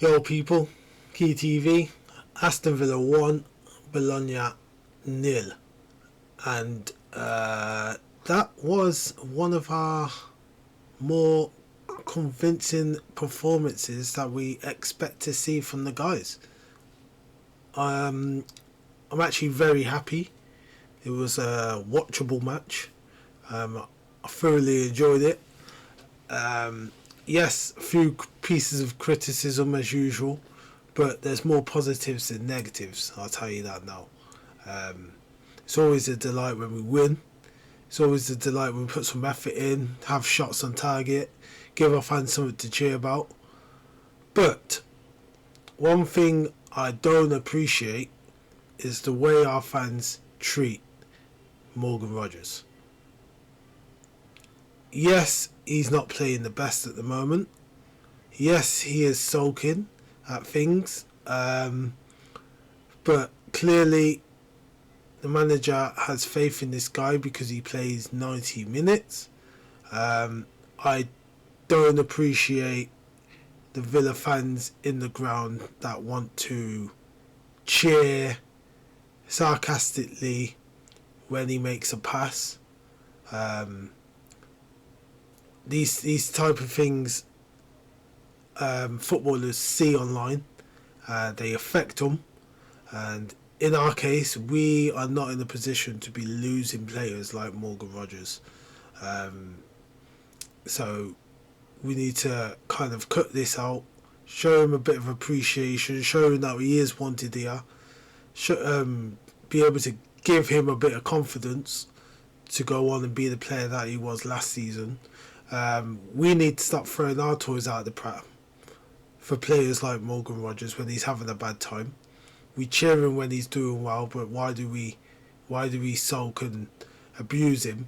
Yo people, Key TV, Aston Villa 1, Bologna 0. And that was one of our more convincing performances that we expect to see from the guys. I'm actually very happy. It was a watchable match. I thoroughly enjoyed it. Yes, a few pieces of criticism as usual, but there's more positives than negatives, I'll tell you that now. It's always a delight when we win. It's always a delight when we put some effort in, have shots on target, give our fans something to cheer about. But one thing I don't appreciate is the way our fans treat Morgan Rogers. Yes, he's not playing the best at the moment. Yes, he is sulking at things. But clearly the manager has faith in this guy because he plays 90 minutes. I don't appreciate the Villa fans in the ground that want to cheer sarcastically when he makes a pass. These type of things footballers see online. They affect them, and in our case we are not in a position to be losing players like Morgan Rogers, so we need to kind of cut this out, show him a bit of appreciation, show him that he is wanted here, be able to give him a bit of confidence to go on and be the player that he was last season. We need to stop throwing our toys out of the pram for players like Morgan Rogers when he's having a bad time. We cheer him when he's doing well, but why do we sulk and abuse him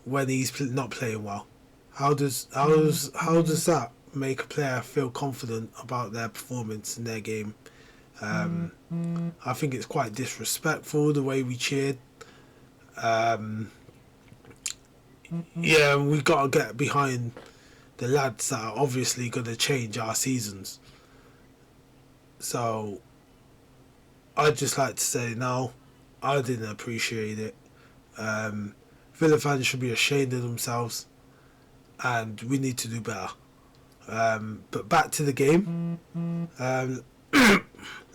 when he's not playing well? How does that make a player feel confident about their performance in their game? I think it's quite disrespectful the way we cheered. Yeah, we've got to get behind the lads that are obviously going to change our seasons. So I'd just like to say no, I didn't appreciate it. Villa fans should be ashamed of themselves, and we need to do better. But back to the game.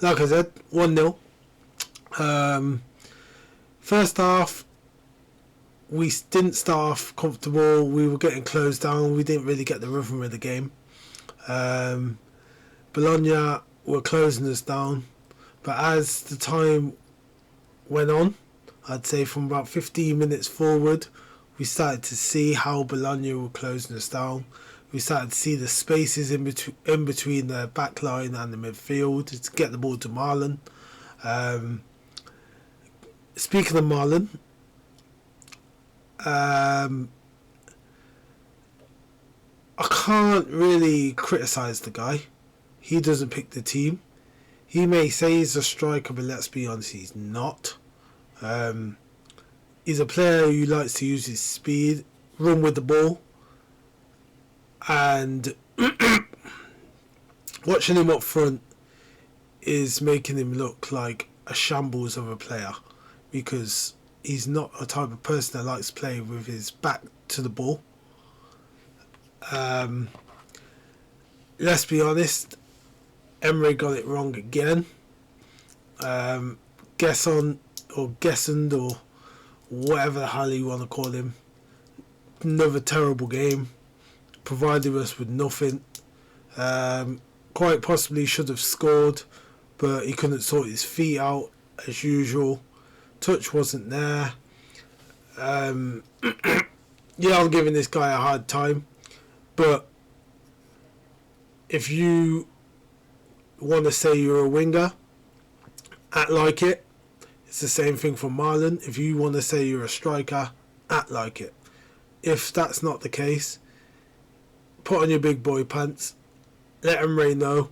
Like I said, 1-0. First half, we didn't start off comfortable. We were getting closed down. We didn't really get the rhythm of the game. Bologna were closing us down. But as the time went on, I'd say from about 15 minutes forward, we started to see how Bologna were closing us down. We started to see the spaces in between the back line and the midfield to get the ball to Marlon. Speaking of Marlon, I can't really criticise the guy. He doesn't pick the team. He may say he's a striker, but let's be honest, he's not. He's a player who likes to use his speed, run with the ball, and watching him up front is making him look like a shambles of a player, because he's not a type of person that likes to play with his back to the ball. Let's be honest, Emery got it wrong again. Gesson or Gessend or whatever the hell you want to call him, another terrible game, provided us with nothing. Quite possibly should have scored, but he couldn't sort his feet out as usual. Touch wasn't there. Yeah, I'm giving this guy a hard time, but if you want to say you're a winger, act like it. It's the same thing for Marlon. If you want to say you're a striker, act like it. If that's not the case, put on your big boy pants, let Emery know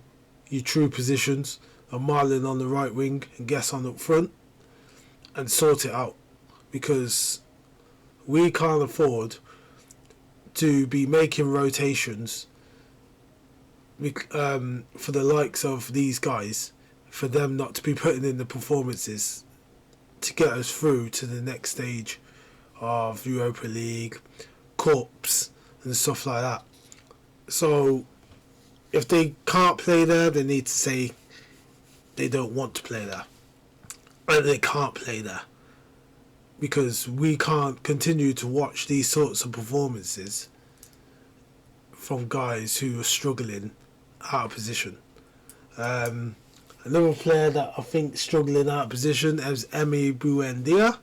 your true positions, of Marlon on the right wing and Gesson up front, and sort it out, because we can't afford to be making rotations for the likes of these guys, for them not to be putting in the performances to get us through to the next stage of Europa League, Cups and stuff like that. So if they can't play there, they need to say they don't want to play there. And they can't play there. Because we can't continue to watch these sorts of performances from guys who are struggling out of position. Another player that I think struggling out of position is Emi Buendia.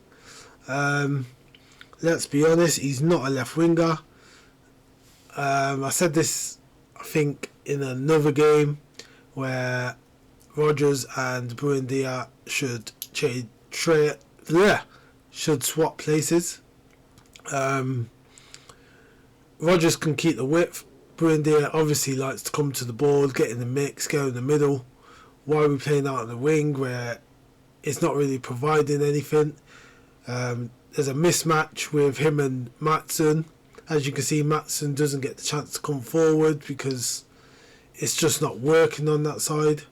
Let's be honest, he's not a left winger. I said this, I think, in another game where Rodgers and Buendia should should swap places. Rodgers can keep the width. Buendia obviously likes to come to the ball, get in the mix, go in the middle. Why are we playing out on the wing where it's not really providing anything? There's a mismatch with him and Maatsen. As you can see, Maatsen doesn't get the chance to come forward because it's just not working on that side.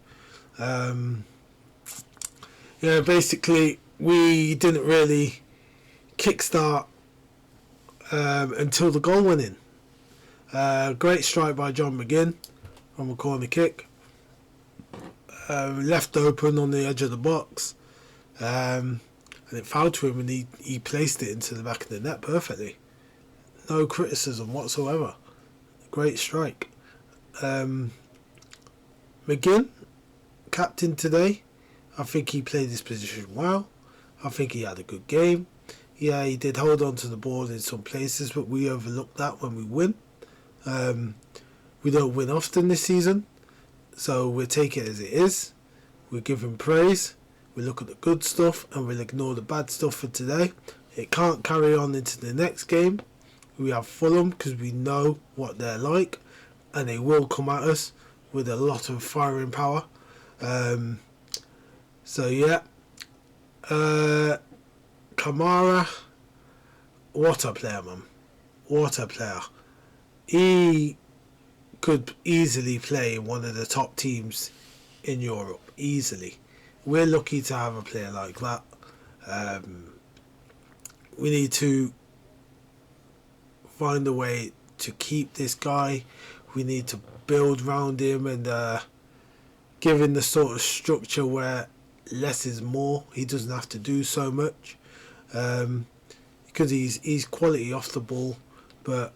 Basically, we didn't really kickstart until the goal went in. Great strike by John McGinn from a corner kick. Left open on the edge of the box. And it fouled to him and he placed it into the back of the net perfectly. No criticism whatsoever. Great strike. McGinn, captain today. I think he played his position well. I think he had a good game. Yeah, he did hold on to the ball in some places, but we overlook that when we win. We don't win often this season, so we'll take it as it is. We'll give him praise. We'll look at the good stuff and we'll ignore the bad stuff for today. It can't carry on into the next game. We have Fulham because we know what they're like and they will come at us with a lot of firing power. Kamara, what a player, man. What a player. He could easily play in one of the top teams in Europe. Easily. We're lucky to have a player like that. We need to find a way to keep this guy. We need to build around him and give him the sort of structure where less is more. He doesn't have to do so much because he's quality off the ball, but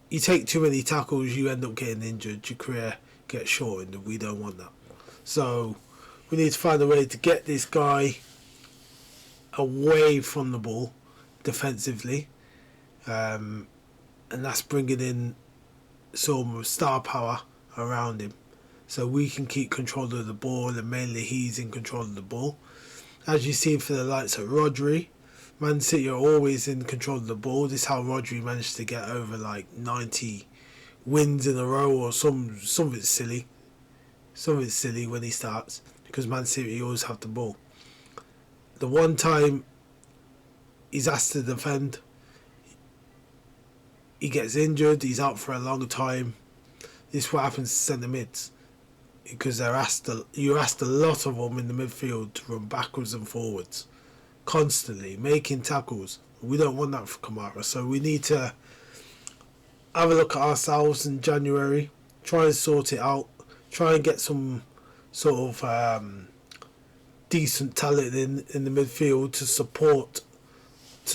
you take too many tackles, you end up getting injured, your career gets shortened, and we don't want that. So we need to find a way to get this guy away from the ball defensively, and that's bringing in some star power around him so we can keep control of the ball, and mainly he's in control of the ball. As you see for the likes of Rodri, Man City are always in control of the ball. This is how Rodri managed to get over like 90 wins in a row or something silly. Something silly when he starts, because Man City always have the ball. The one time he's asked to defend, he gets injured, he's out for a long time. This is what happens to centre mids, because you're asked a lot of them in the midfield to run backwards and forwards constantly, making tackles. We don't want that for Kamara, so we need to have a look at ourselves in January, try and sort it out, try and get some sort of decent talent in the midfield to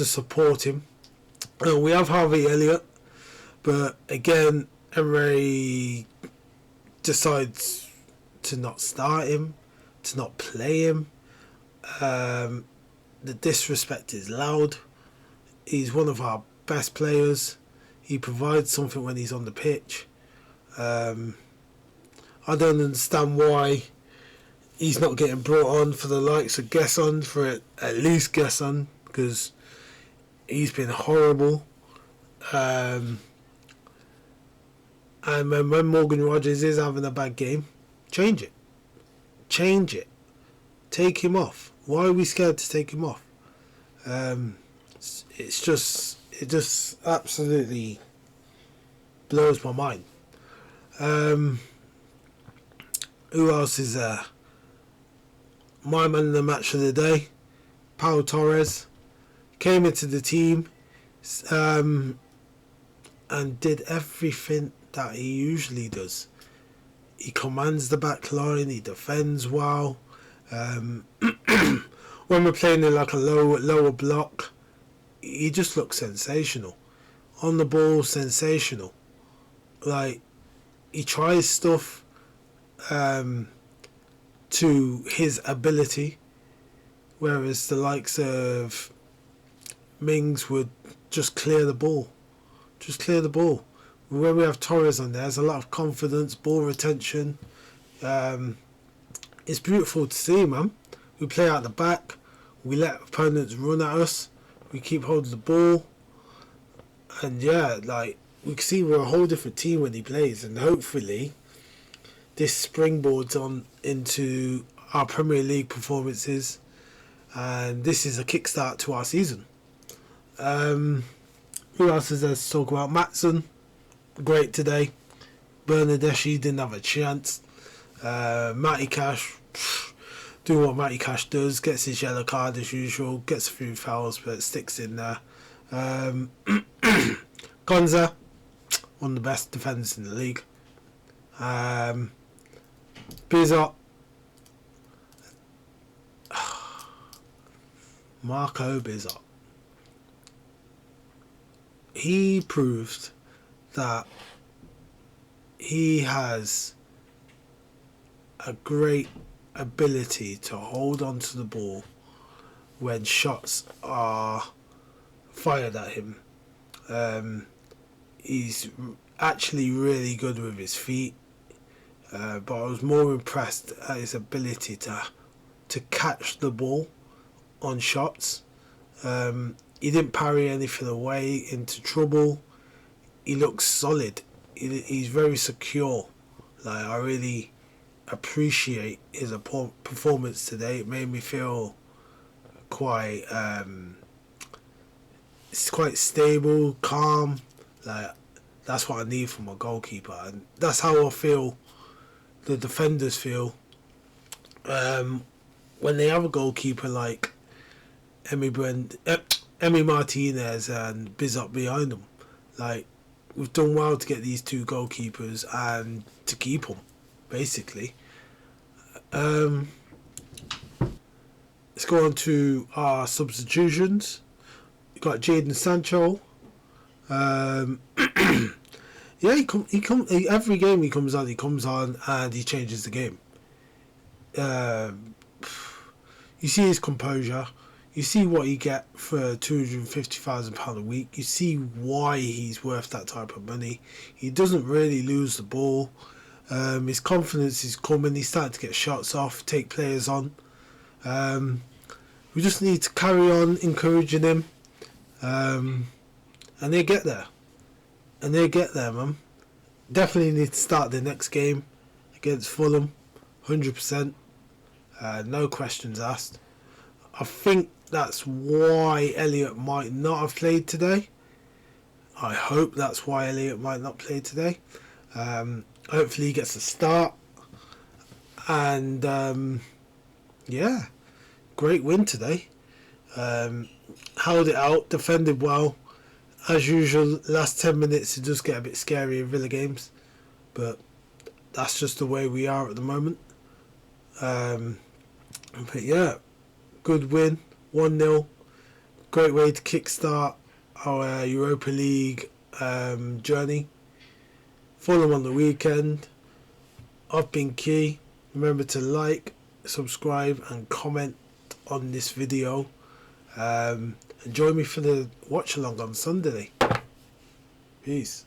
support him. We have Harvey Elliott, but again, Emery decides to not start him, to not play him. The disrespect is loud. He's one of our best players. He provides something when he's on the pitch. I don't understand why he's not getting brought on for the likes of Gesson, for at least Gesson, because he's been horrible. And when Morgan Rogers is having a bad game, change it. Take him off. Why are we scared to take him off? It just absolutely blows my mind. Who else is there? My man of the match of the day, Pau Torres, came into the team and did everything that he usually does. He commands the back line, he defends well. When we're playing in like a lower block, he just looks sensational. On the ball, sensational. Like, he tries stuff to his ability, whereas the likes of Mings would just clear the ball. Just clear the ball. When we have Torres on there's a lot of confidence, ball retention. It's beautiful to see, man. We play out the back. We let opponents run at us. We keep holding the ball. And yeah, like, we can see we're a whole different team when he plays. And hopefully this springboards on into our Premier League performances. And this is a kickstart to our season. Who else is there to talk about? Maatsen, great today. Bernardeschi didn't have a chance. Matty Cash, doing what Matty Cash does, gets his yellow card as usual, gets a few fouls but sticks in there. Gonza, one of the best defenders in the league. Bizot, Marco Bizot. He proved that he has a great ability to hold on to the ball when shots are fired at him. He's actually really good with his feet, but I was more impressed at his ability to catch the ball on shots. He didn't parry anything away into trouble. He looks solid. He's very secure. Like, I really appreciate his performance today. It made me feel quite it's quite stable, calm. Like, that's what I need from a goalkeeper, and that's how I feel the defenders feel when they have a goalkeeper like Emi Martinez and Bizot behind them. Like, we've done well to get these two goalkeepers and to keep them, basically. Let's go on to our substitutions. We've got Jadon Sancho. Yeah, every game he comes on and he changes the game. You see his composure. You see what he get for £250,000 a week. You see why he's worth that type of money. He doesn't really lose the ball. His confidence is coming. He's starting to get shots off, take players on. We just need to carry on encouraging him. And they get there. Man. Definitely need to start the next game against Fulham. 100%. No questions asked. I think that's why Elliot might not have played today. I hope that's why Elliot might not play today. Hopefully he gets a start. And yeah, great win today. Held it out, defended well. As usual, last 10 minutes it does get a bit scary in Villa games. But that's just the way we are at the moment. But yeah, good win, 1-0. Great way to kickstart our Europa League journey. Fulham on the weekend. I've been Key. Remember to like, subscribe and comment on this video. And join me for the watch along on Sunday. Peace.